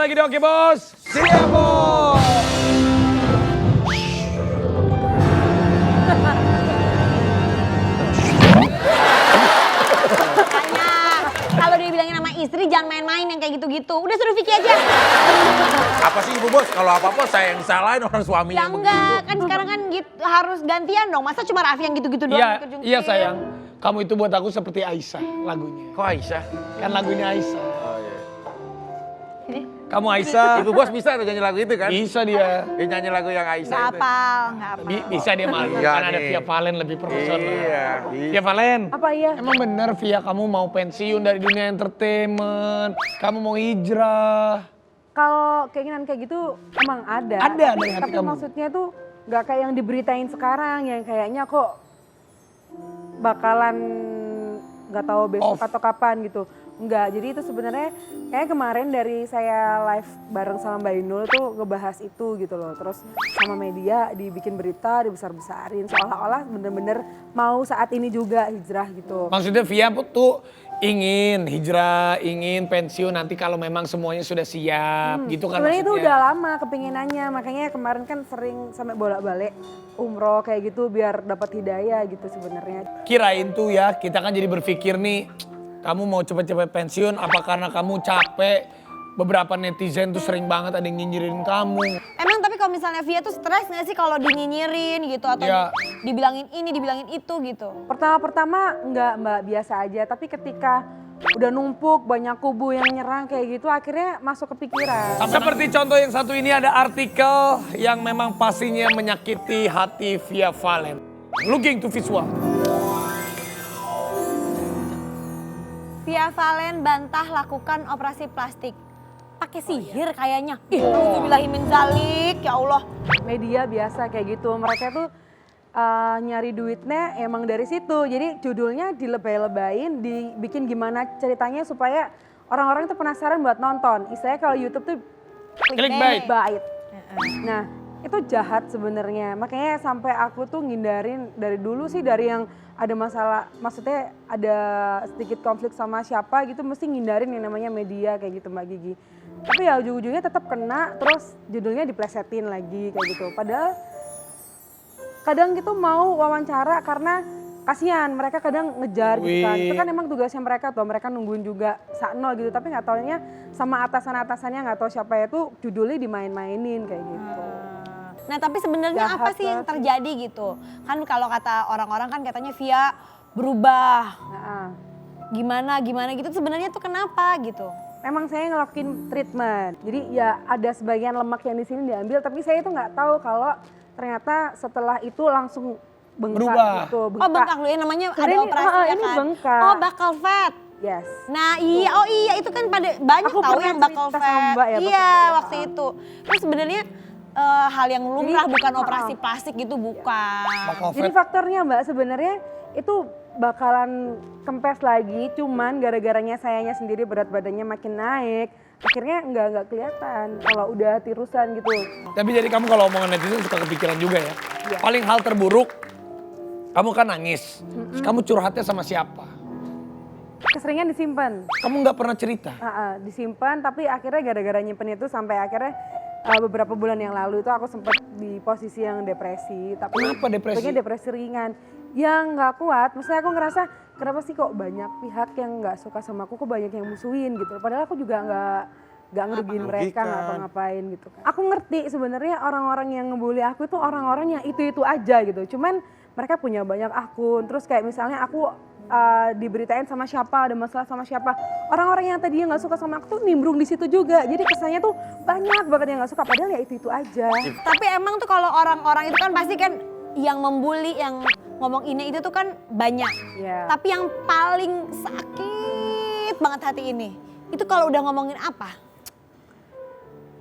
lagi di Oke Bos. Siap Bos. Makanya kalau dibilangin sama istri jangan main-main yang kayak gitu-gitu. Udah suruh Vicky aja. Apa sih Ibu Bos? Kalau apa-apa saya yang salahin orang suaminya. Ya enggak, kan sekarang kan gitu, harus gantian dong. Masa cuma Raffi yang gitu-gitu doang? Iya, kejungkir? iya sayang. Kamu itu buat aku seperti Aisyah lagunya. Kok Aisyah? Kan lagunya Aisyah. Oh iya. Kamu Aisyah. Ibu Bos bisa tuh nyanyi lagu itu kan? Bisa dia. Dia nyanyi lagu yang Aisyah Nggak itu. apal, nggak apal. Bisa dia malu. Enggak Kan ada nih. Via Valen lebih profesional. Iya. Via Valen. Apa iya? Emang bener Via kamu mau pensiun dari dunia entertainment. Kamu mau hijrah. Kalau keinginan kayak gitu emang ada. Ada dari hati tapi kamu. maksudnya tuh nggak kayak yang diberitain sekarang, yang kayaknya kok bakalan nggak tahu besok Off. atau kapan gitu. Enggak, jadi itu sebenarnya kayak kemarin dari saya live bareng sama Mbak Inul tuh ngebahas itu gitu loh. Terus sama media dibikin berita, dibesar-besarin seolah-olah bener-bener mau saat ini juga hijrah gitu. Maksudnya Via tuh ingin hijrah, ingin pensiun nanti kalau memang semuanya sudah siap gitu kan Sebenarnya itu maksudnya. udah lama kepinginannya, makanya kemarin kan sering sampai bolak-balik umroh kayak gitu biar dapat hidayah gitu sebenarnya. Kirain tuh ya, kita kan jadi berpikir nih, kamu mau cepet-cepet pensiun apa karena kamu capek? Beberapa netizen tuh sering banget ada yang nyinyirin kamu. Emang tapi kalau misalnya Via tuh stres nggak sih kalau dinyinyirin gitu atau Ya. dibilangin ini, dibilangin itu gitu? Pertama-pertama enggak Mbak, biasa aja, tapi ketika udah numpuk banyak kubu yang nyerang kayak gitu akhirnya masuk ke pikiran. Seperti contoh yang satu ini ada artikel yang memang pastinya menyakiti hati Via Valen. Looking to visual. Via Valen bantah lakukan operasi plastik. Pakai sihir kayaknya. Ih, nauzubillahi min zalik, ya Allah. Media biasa kayak gitu, mereka tuh nyari duitnya emang dari situ. Jadi judulnya dilebay-lebayin, dibikin gimana ceritanya supaya orang-orang tuh penasaran buat nonton. Istilahnya kalau YouTube tuh Clickbait. clickbait. Nah, itu jahat sebenarnya. Makanya sampai aku tuh ngindarin dari dulu sih, dari yang ada masalah, maksudnya ada sedikit konflik sama siapa gitu, mesti ngindarin yang namanya media kayak gitu Mbak Gigi. Tapi ya ujung-ujungnya tetap kena, terus judulnya diplesetin lagi kayak gitu. Padahal kadang gitu mau wawancara karena kasihan, mereka kadang ngejar gitu kan. Itu kan emang tugasnya mereka tuh, mereka nungguin juga sakno gitu. Tapi nggak taunya sama atasan-atasannya nggak tahu siapa itu judulnya dimain-mainin kayak gitu. Nah tapi sebenarnya Jahat apa sih yang banget. terjadi gitu? Kan kalau kata orang-orang kan katanya Via berubah. Nah, Gimana gitu sebenarnya tuh kenapa gitu? memang saya ngelakuin treatment. Jadi ya ada sebagian lemak yang di sini diambil, tapi saya itu nggak tahu kalau ternyata setelah itu langsung bengkak Berubah. gitu. Oh bengkak lu ya namanya ada Sebenarnya ini- operasi ya ini kan? bengkak. Oh bakal fat. Yes. Nah iya, oh iya itu kan pada banyak Aku tahu pernah yang bakal cerita sama fat. Mbak ya, Iya bakal fat. waktu itu. Terus sebenarnya hal yang lumrah Jadi, bukan operasi plastik gitu bukan. Bakal Jadi fat. faktornya Mbak sebenarnya itu bakalan kempes lagi, cuman gara-garanya sayanya sendiri berat badannya makin naik, akhirnya nggak kelihatan kalau udah tirusan gitu. Tapi jadi kamu kalau omongan netizen suka kepikiran juga ya. Iya. Paling hal terburuk, kamu kan nangis. Terus kamu curhatnya sama siapa? Keseringan disimpan, Kamu nggak pernah cerita. disimpan, tapi akhirnya gara-gara nyimpen itu sampai akhirnya beberapa bulan yang lalu itu aku sempat di posisi yang depresi. Tapi Kenapa depresi? untungnya depresi ringan. Yang nggak kuat, maksudnya aku ngerasa kenapa sih kok banyak pihak yang nggak suka sama aku, kok banyak yang musuhin gitu. Padahal aku juga nggak ngerugiin mereka, nggak apa-ngapain gitu kan. Aku ngerti sebenarnya orang-orang yang ngebully aku itu orang-orang yang itu aja gitu. Cuman mereka punya banyak akun, terus kayak misalnya aku diberitain sama siapa, ada masalah sama siapa. Orang-orang yang tadinya nggak suka sama aku tuh nimbrung di situ juga. Jadi kesannya tuh banyak banget yang nggak suka, padahal ya itu aja. Tapi emang tuh kalau orang-orang itu kan pasti kan yang membuli, yang ngomong ini itu tuh kan banyak. Iya. Tapi yang paling sakit banget hati ini, itu kalau udah ngomongin apa?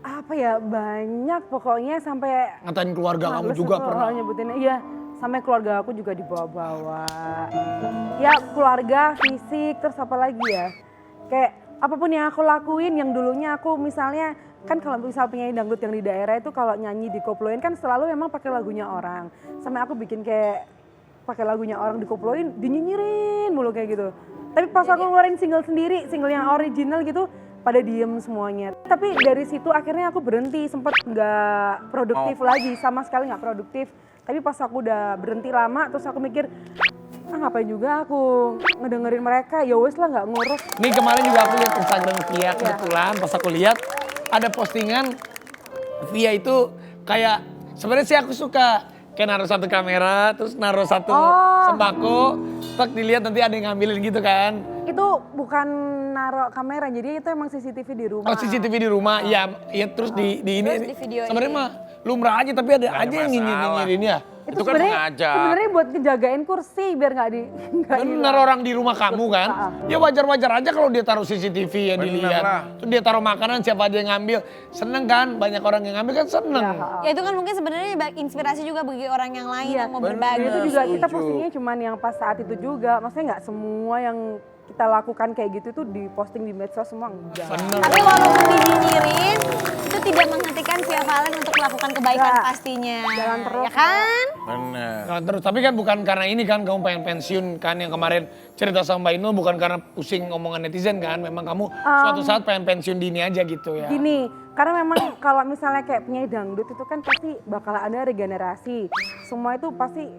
Apa ya, banyak pokoknya sampai Ngatain keluarga kamu males juga aku pernah. kalau nyebutinnya. Iya, sampai keluarga aku juga dibawa-bawa. Ya keluarga, fisik, terus apa lagi ya. Kayak apapun yang aku lakuin, yang dulunya aku misalnya, kan kalau misal penyanyi dangdut yang di daerah itu kalau nyanyi dikoploin kan selalu memang pakai lagunya orang. Sampai aku bikin kayak pakai lagunya orang dikoploin, dinyinyirin mulu kayak gitu. Tapi pas aku ngeluarin single sendiri, single yang original gitu, pada diem semuanya. Tapi dari situ akhirnya aku berhenti, sempat nggak produktif lagi, sama sekali nggak produktif. Tapi pas aku udah berhenti lama, terus aku mikir, ngapain juga aku ngedengerin mereka, ya wes lah nggak ngurus. Nih kemarin juga aku lihat Instagram Via kebetulan, pas aku lihat ada postingan Via itu kayak sebenarnya sih aku suka kayak naruh satu kamera, terus naruh satu sembako, tak dilihat nanti ada yang ngambilin gitu kan. Itu bukan naruh kamera, jadi itu emang CCTV di rumah. Oh CCTV di rumah, iya terus di ini. Terus di videoin. Sebenarnya mah lumrah aja tapi ada aja yang nyinyirin ya. Itu kan ngajak. Sebenarnya buat ngejagain kursi biar nggak nggak Bener hilang. orang di rumah kamu kan, ya wajar-wajar aja kalau dia taruh CCTV ya Bener dilihat. lah. Terus dia taruh makanan siapa aja yang ngambil, seneng kan, banyak orang yang ngambil kan seneng. Ya itu kan mungkin sebenarnya inspirasi juga bagi orang yang lain yang mau Dan berbagi. itu juga kita Setuju. postingnya cuman yang pas saat itu juga, maksudnya nggak semua yang kita lakukan kayak gitu tuh diposting di medsos semua enggak. Bener. Tapi walaupun dinyinyirin, itu tidak menghentikan Via Valen untuk melakukan kebaikan Enggak. pastinya. Jalan terus, ya kan? Bener. Nah, terus tapi kan bukan karena ini kan kamu pengen pensiun kan yang kemarin cerita sama Mbak Inul bukan karena pusing omongan netizen kan, memang kamu suatu saat pengen pensiun dini aja gitu ya. Gini, karena memang kalau misalnya kayak penyanyi dangdut itu kan pasti bakal ada regenerasi. Semua itu pasti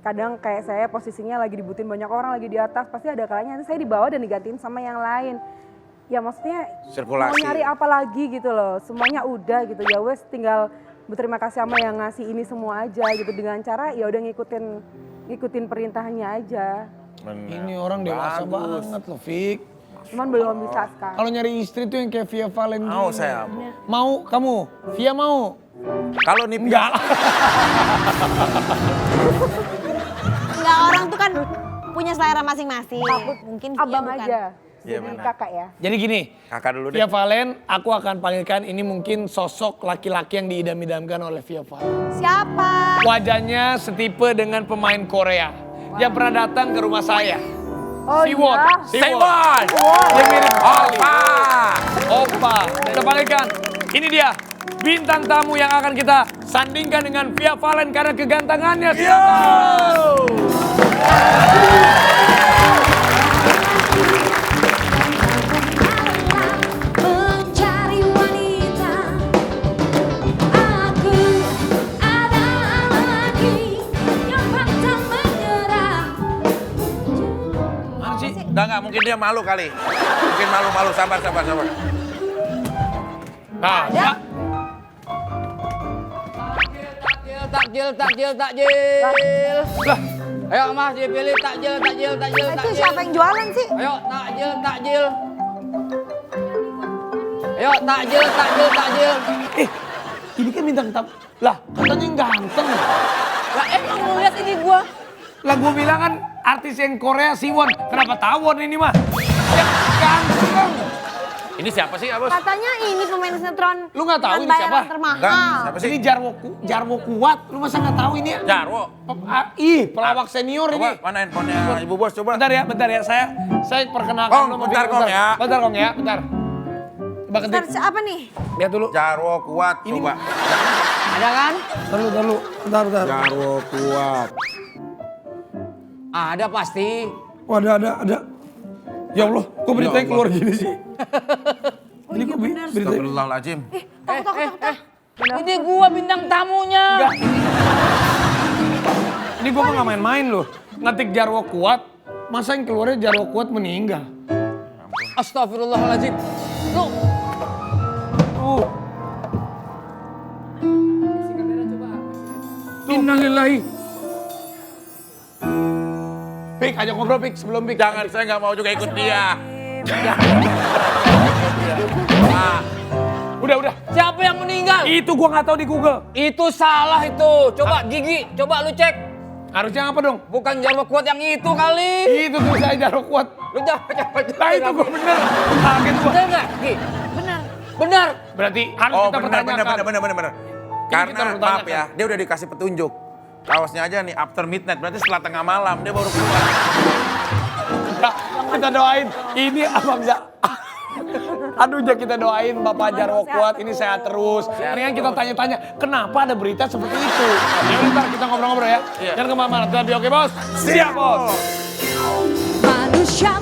kadang kayak saya posisinya lagi dibutuhin banyak orang lagi di atas, pasti ada kalanya nanti saya di bawah dan digantiin sama yang lain. Ya maksudnya Sirkulasi. mau nyari apa lagi gitu loh, semuanya udah gitu ya wes tinggal berterima kasih sama yang ngasih ini semua aja gitu dengan cara ya udah ngikutin perintahnya aja. Bener. Ini orang dewasa Bagus. banget loh, Fik. Cuman belum bisa sekarang. Kalau nyari istri tuh yang kayak Via Valen Mau gini. saya. Mau kamu? Via mau? Kalau nih Enggak. Enggak, orang tuh kan punya selera masing-masing. Mungkin Via Abang bukan. aja, Iya, jadi benar. kakak ya. Jadi gini, kakak dulu deh. Via Valen, aku akan panggilkan ini mungkin sosok laki-laki yang diidam-idamkan oleh Via Valen. Siapa? Wajahnya setipe dengan pemain Korea yang pernah datang ke rumah saya. Oh Siwon. iya? Siwon. Dia mirip sekali. Opa. Opa. Kita panggilkan. Ini dia bintang tamu yang akan kita sandingkan dengan Via Valen karena kegantengannya. Mencari wanita, aku ada lagi yang pantang menyerah. Mana sih? Enggak, mungkin dia malu kali. Mungkin malu-malu, sabar. Nah, ya. Takjil. Lah, Ayo Mas dipilih takjil. Itu siapa yang jualan sih? Ayo takjil. Ayo takjil. ini kan bintang tamu. Lah, katanya yang ganteng. Lah emang lu lihat ini gua. Lah gua bilang kan artis yang Korea Siwon. Kenapa tawon ini mah? Yang ganteng. Ini siapa sih, Bos? Katanya ini pemain sinetron. Lu nggak tahu dengan ini siapa? bayaran termahal. Enggak, siapa sih? Ini Jarwo Kuat. Lu masa nggak tahu ini ya? Jarwo. Pelawak senior Coba ini. mana handphonenya Ibu Bos, coba. Bentar ya. Saya perkenalkan Kong, dulu sama bentar, Vika, Kong, ya. Bentar, Kong ya, bentar. Coba ketik. Search apa nih? Lihat dulu. Jarwo kuat, Ini- coba. Ada kan? Bentar dulu. Bentar. Jarwo kuat. Ada pasti. Oh, ada. Ya Allah, kok beritanya Allah. keluar gini sih? Ini kok beritanya? Astagfirullahaladzim. Takut. Ini gua bintang tamunya. Enggak. Ini gua mah nggak main-main loh. Ngetik Jarwo Kuat, masa yang keluarnya Jarwo Kuat meninggal? Astagfirullahaladzim. Lu Innalillahi. Pik, ajak ngobrol Pik, sebelum Pik. Jangan, saya nggak mau juga ikut dia. Udah. siapa yang meninggal? Itu gua nggak tahu di Google. Itu salah itu. Coba Gigi, coba lu cek. Harusnya apa dong? Bukan Jarwo Kuat yang itu kali. Itu tuh saya Jarwo Kuat. Lu coba. Nah itu gua bener. Kaget gua. Bener nggak, Gi? Benar. Benar. Berarti harus Oh, kita pertanyakan. bener. kita Karena pertanyakan. maaf ya, dia udah dikasih petunjuk. Kaosnya aja nih after midnight, berarti setelah tengah malam dia baru keluar. Kita doain. Ini abang Aduh, kita doain Bapak Jarwo Kuat ini sehat terus. Mendingan kita tanya-tanya, kenapa ada berita seperti itu? Ya udah, ntar kita ngobrol-ngobrol ya. Iya. Jangan kemana-mana, tapi oke bos? Siap bos.